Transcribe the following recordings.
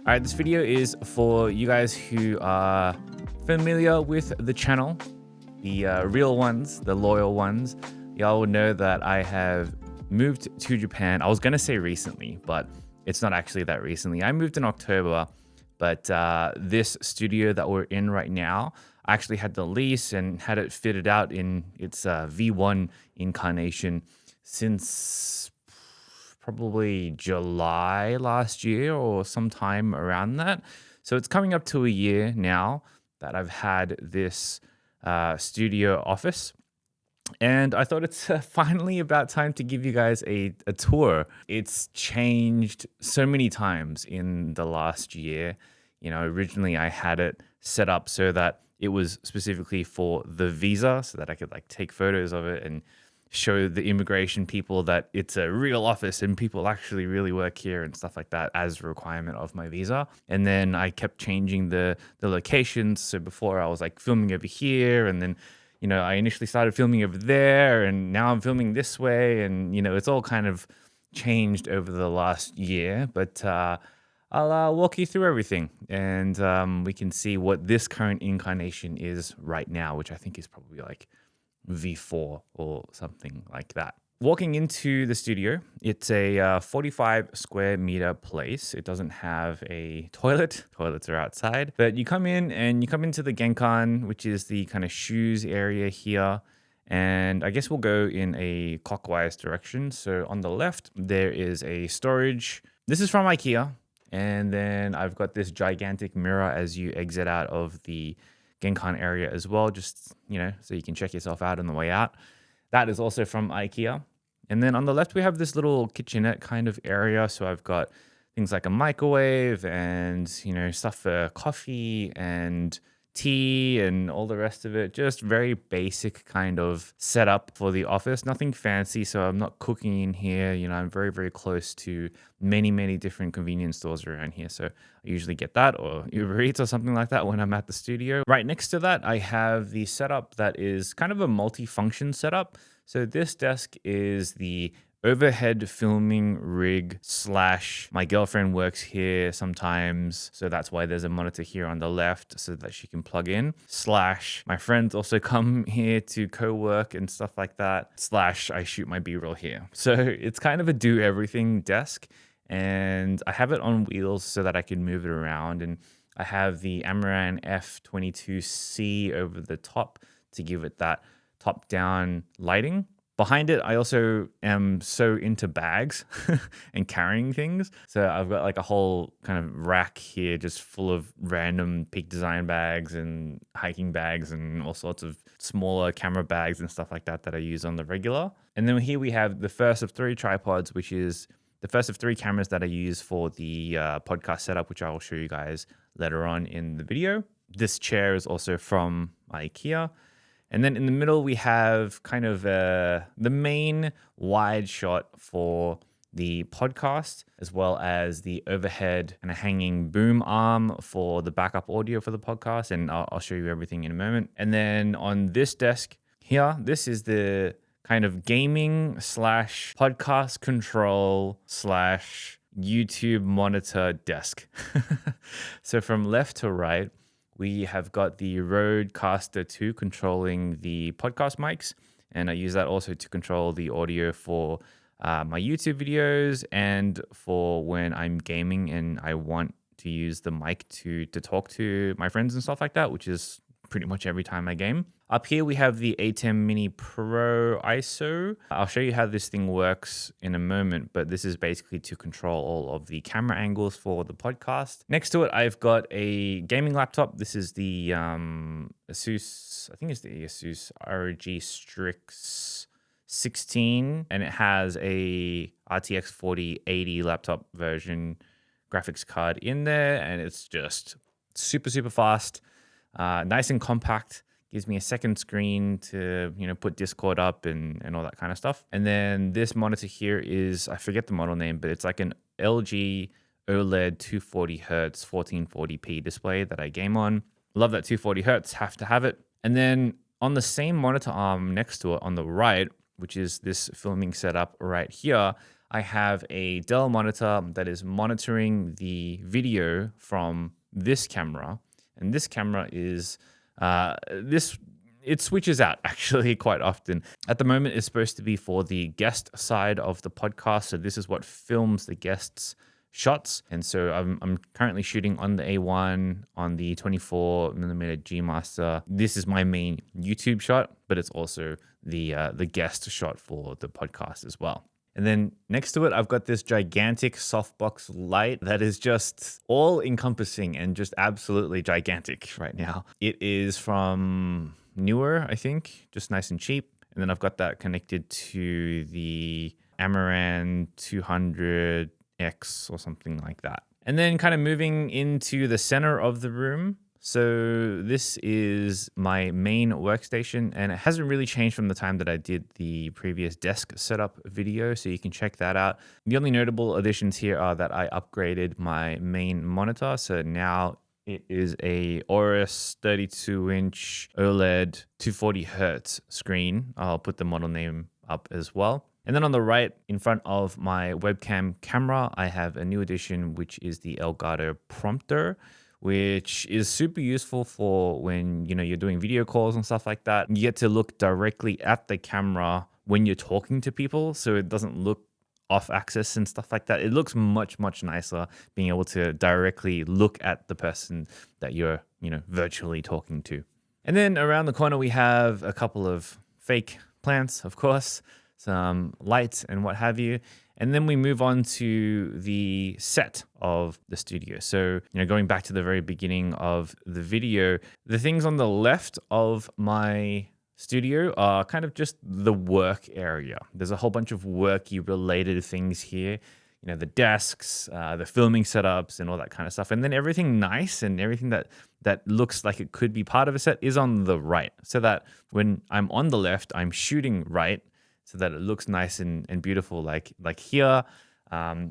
All right, this video is for you guys who are familiar with the channel, the real ones, the loyal ones. Y'all will know that I have moved to Japan. I was going to say recently, but it's not actually that recently. I moved in October, but this studio that we're in right now, I actually had the lease and had it fitted out in its V1 incarnation since probably July last year or sometime around that. So it's coming up to a year now that I've had this studio office. And I thought it's finally about time to give you guys a tour. It's changed so many times in the last year. You know, originally I had it set up so that it was specifically for the visa so that I could like take photos of it and show the immigration people that it's a real office and people actually really work here and stuff like that as a requirement of my visa. And then I kept changing the locations. So before I was like filming over here, and then, you know, I initially started filming over there, and now I'm filming this way. And, you know, it's all kind of changed over the last year, but I'll walk you through everything, and we can see what this current incarnation is right now, which I think is probably like V4 or something like that. Walking into the studio, it's a 45 square meter place. It doesn't have a toilet. Toilets are outside. But you come in and you come into the Genkan, which is the kind of shoes area here. And I guess we'll go in a clockwise direction. So on the left, there is a storage. This is from IKEA. And then I've got this gigantic mirror as you exit out of the Genkan area as well, just, you know, so you can check yourself out on the way out. That is also from IKEA. And then on the left, we have this little kitchenette kind of area. So I've got things like a microwave and, you know, stuff for coffee and tea and all the rest of it. Just very basic kind of setup for the office. Nothing fancy. So I'm not cooking in here. You know, I'm very, very close to many different convenience stores around here. So I usually get that or Uber Eats or something like that when I'm at the studio. Right next to that, I have the setup that is kind of a multi-function setup. So this desk is the overhead filming rig / my girlfriend works here sometimes, so that's why there's a monitor here on the left so that she can plug in / my friends also come here to co-work and stuff like that / I shoot my b-roll here. So it's kind of a do everything desk, and I have it on wheels so that I can move it around, and I have the Amaran F22C over the top to give it that top down lighting. Behind it, I also am so into bags and carrying things. So I've got like a whole kind of rack here just full of random Peak Design bags and hiking bags and all sorts of smaller camera bags and stuff like that that I use on the regular. And then here we have the first of 3 tripods, which is the first of 3 cameras that I use for the podcast setup, which I will show you guys later on in the video. This chair is also from IKEA. And then in the middle, we have kind of the main wide shot for the podcast, as well as the overhead and a hanging boom arm for the backup audio for the podcast. And I'll show you everything in a moment. And then on this desk here, this is the kind of gaming / podcast control / YouTube monitor desk. So from left to right, we have got the Rodecaster 2 controlling the podcast mics, and I use that also to control the audio for my YouTube videos and for when I'm gaming and I want to use the mic to talk to my friends and stuff like that, which is pretty much every time I game. Up here, we have the A10 Mini Pro ISO. I'll show you how this thing works in a moment, but this is basically to control all of the camera angles for the podcast. Next to it, I've got a gaming laptop. This is the Asus, I think it's the Asus ROG Strix 16, and it has a RTX 4080 laptop version graphics card in there, and it's just super fast, nice and compact. Gives me a second screen to, you know, put Discord up and all that kind of stuff. And then this monitor here is, I forget the model name, but it's like an LG OLED 240 Hertz 1440p display that I game on. Love that 240 Hertz, have to have it. And then on the same monitor arm next to it on the right, which is this filming setup right here, I have a Dell monitor that is monitoring the video from this camera. And this camera is it switches out actually quite often. At the moment, it's supposed to be for the guest side of the podcast. So this is what films the guests' shots. And so I'm currently shooting on the A1 on the 24mm G Master. This is my main YouTube shot, but it's also the guest shot for the podcast as well. And then next to it, I've got this gigantic softbox light that is just all encompassing and just absolutely gigantic right now. It is from Newer, I think, just nice and cheap. And then I've got that connected to the Amaran 200X or something like that. And then kind of moving into the center of the room. So this is my main workstation, and it hasn't really changed from the time that I did the previous desk setup video, so you can check that out. The only notable additions here are that I upgraded my main monitor, so now it is a Aorus 32-inch OLED 240 Hertz screen. I'll put the model name up as well. And then on the right, in front of my webcam camera, I have a new addition, which is the Elgato Prompter, which is super useful for when you're doing video calls and stuff like that. You get to look directly at the camera when you're talking to people, so it doesn't look off axis and stuff like that. It looks much nicer being able to directly look at the person that you're virtually talking to. And then around the corner we have a couple of fake plants, of course, some lights and what have you. And then we move on to the set of the studio. So, going back to the very beginning of the video, the things on the left of my studio are kind of just the work area. There's a whole bunch of worky related things here. The desks, the filming setups and all that kind of stuff. And then everything nice and everything that looks like it could be part of a set is on the right. So that when I'm on the left, I'm shooting right, so that it looks nice and beautiful like here.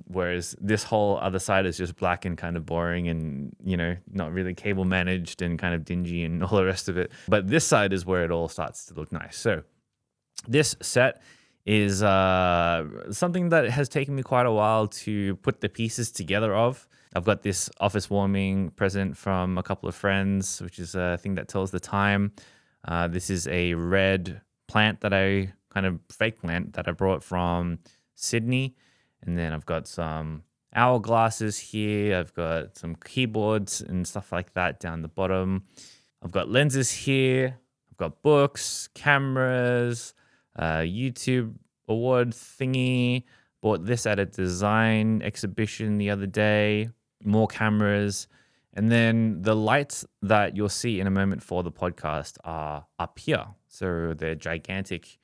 Whereas this whole other side is just black and kind of boring and, not really cable managed and kind of dingy and all the rest of it. But this side is where it all starts to look nice. So this set is something that has taken me quite a while to put the pieces together of. I've got this office warming present from a couple of friends, which is a thing that tells the time. This is a red plant fake plant that I brought from Sydney. And then I've got some hourglasses here. I've got some keyboards and stuff like that down the bottom. I've got lenses here. I've got books, cameras, YouTube award thingy. Bought this at a design exhibition the other day. More cameras. And then the lights that you'll see in a moment for the podcast are up here. So they're gigantic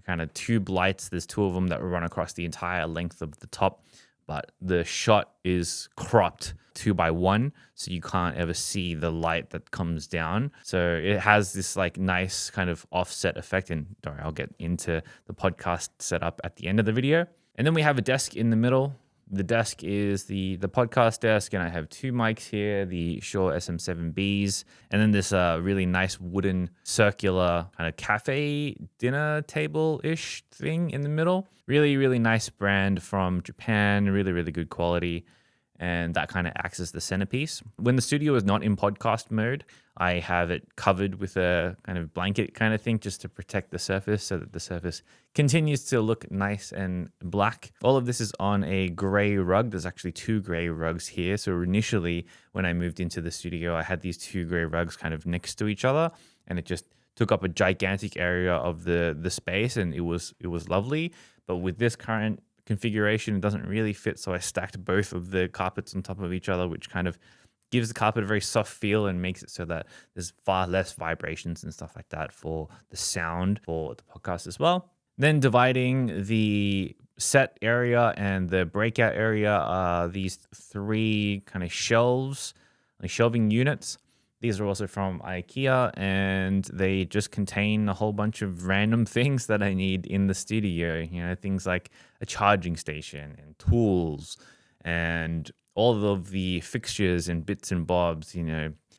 kind of tube lights. There's two of them that run across the entire length of the top, but the shot is cropped 2x1, so you can't ever see the light that comes down. So it has this nice kind of offset effect, and don't worry, I'll get into the podcast setup at the end of the video. And then we have a desk in the middle. The desk is the podcast desk, and I have two mics here, the Shure SM7Bs, and then this really nice wooden circular kind of cafe dinner table-ish thing in the middle. Really, really nice brand from Japan, really good quality, and that kind of acts as the centerpiece. When the studio is not in podcast mode, I have it covered with a kind of blanket kind of thing just to protect the surface so that the surface continues to look nice and black. All of this is on a gray rug. There's actually two gray rugs here. So initially, when I moved into the studio, I had these two gray rugs kind of next to each other, and it just took up a gigantic area of the space, and it was lovely. But with this current configuration, it doesn't really fit, so I stacked both of the carpets on top of each other, which kind of gives the carpet a very soft feel and makes it so that there's far less vibrations and stuff like that for the sound for the podcast as well. Then dividing the set area and the breakout area are these three kind of shelves, like shelving units. These are also from IKEA, and they just contain a whole bunch of random things that I need in the studio. Things like a charging station and tools and all of the fixtures and bits and bobs,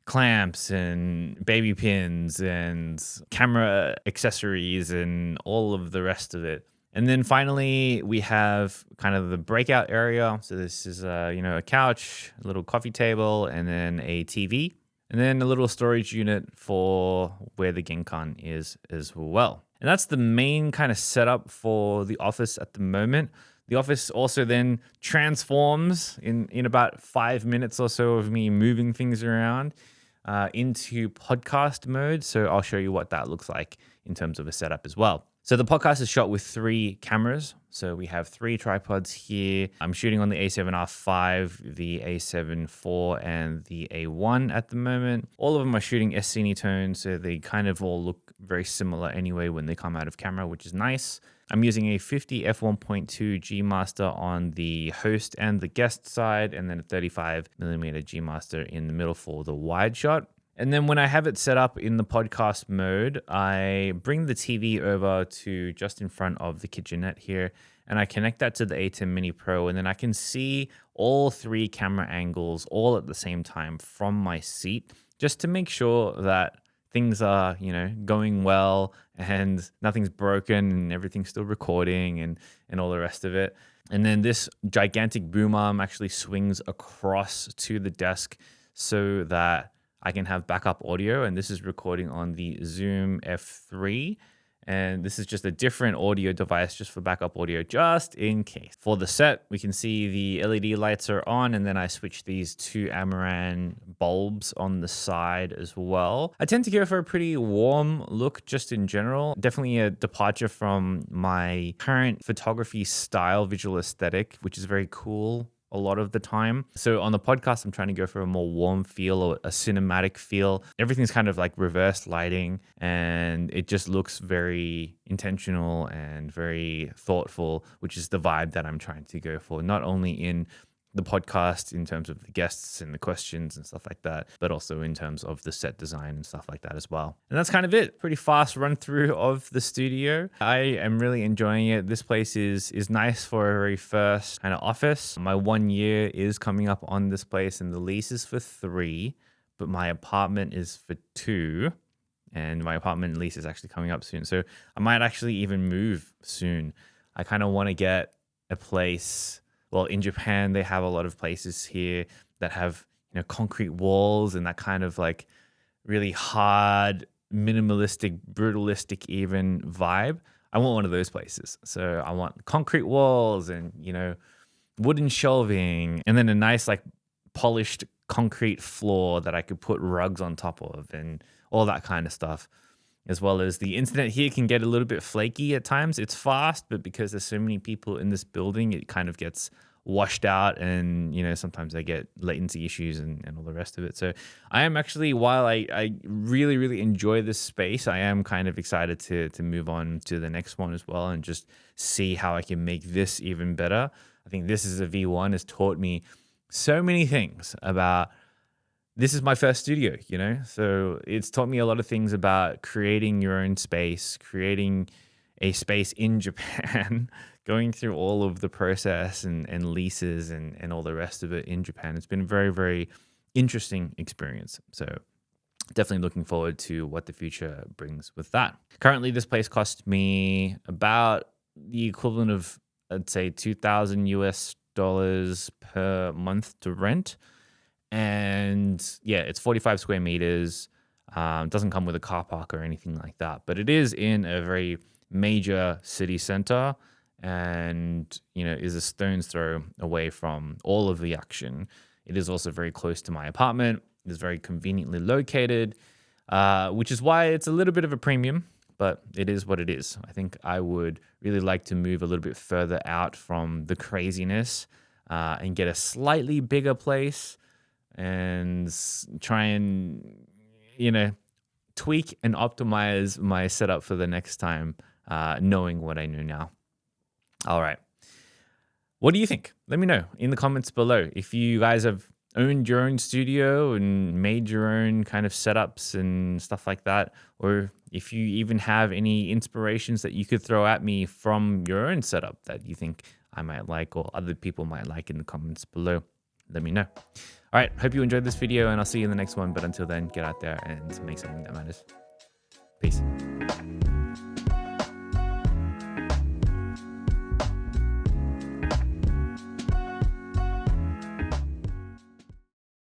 clamps and baby pins and camera accessories and all of the rest of it. And then finally, we have kind of the breakout area. So this is, a couch, a little coffee table, and then a TV. And then a little storage unit for where the Genkan is as well. And that's the main kind of setup for the office at the moment. The office also then transforms in about 5 minutes or so of me moving things around into podcast mode. So I'll show you what that looks like in terms of a setup as well. So the podcast is shot with 3 cameras. So we have 3 tripods here. I'm shooting on the A7R5, the A7 IV, and the A1 at the moment. All of them are shooting S-Cine tone, so they kind of all look very similar anyway when they come out of camera, which is nice. I'm using a 50 f1.2 G Master on the host and the guest side, and then a 35mm G Master in the middle for the wide shot. And then when I have it set up in the podcast mode, I bring the TV over to just in front of the kitchenette here, and I connect that to the A10 Mini Pro, and then I can see all 3 camera angles all at the same time from my seat, just to make sure that things are, going well and nothing's broken and everything's still recording and all the rest of it. And then this gigantic boom arm actually swings across to the desk so that I can have backup audio, and this is recording on the Zoom F3. And this is just a different audio device just for backup audio, just in case. For the set, we can see the LED lights are on, and then I switch these 2 Amaran bulbs on the side as well. I tend to go for a pretty warm look just in general. Definitely a departure from my current photography style visual aesthetic, which is very cool a lot of the time. So on the podcast, I'm trying to go for a more warm feel or a cinematic feel. Everything's kind of like reverse lighting, and it just looks very intentional and very thoughtful, which is the vibe that I'm trying to go for, not only in the podcast in terms of the guests and the questions and stuff like that, but also in terms of the set design and stuff like that as well. And that's kind of it. Pretty fast run through of the studio. I am really enjoying it. This place is nice for a very first kind of office. My 1 year is coming up on this place, and the lease is for 3, but my apartment is for 2. And my apartment lease is actually coming up soon. So I might actually even move soon. I kind of want to get a place. Well, in Japan, they have a lot of places here that have, concrete walls and that kind of like really hard, minimalistic, brutalistic even vibe. I want one of those places. So I want concrete walls and, wooden shelving, and then a nice like polished concrete floor that I could put rugs on top of and all that kind of stuff. As well as the internet here can get a little bit flaky at times. It's fast, but because there's so many people in this building, it kind of gets washed out, and sometimes I get latency issues and all the rest of it. So I am actually, while I really, really enjoy this space, I am kind of excited to move on to the next one as well and just see how I can make this even better. I think this is a V1 has taught me so many things about. This is my first studio, so it's taught me a lot of things about creating your own space, creating a space in Japan, going through all of the process and leases and all the rest of it in Japan. It's been a very, very interesting experience. So definitely looking forward to what the future brings with that. Currently, this place cost me about the equivalent of, I'd say, $2,000 per month to rent. And yeah, it's 45 square meters. Doesn't come with a car park or anything like that, but it is in a very major city center, and is a stone's throw away from all of the action. It is also very close to my apartment. It is very conveniently located, which is why it's a little bit of a premium, but it is what it is. I think I would really like to move a little bit further out from the craziness and get a slightly bigger place and try and, tweak and optimize my setup for the next time, knowing what I know now. All right. What do you think? Let me know in the comments below. If you guys have owned your own studio and made your own kind of setups and stuff like that, or if you even have any inspirations that you could throw at me from your own setup that you think I might like or other people might like in the comments below, let me know. All right, hope you enjoyed this video, and I'll see you in the next one. But until then, get out there and make something that matters. Peace.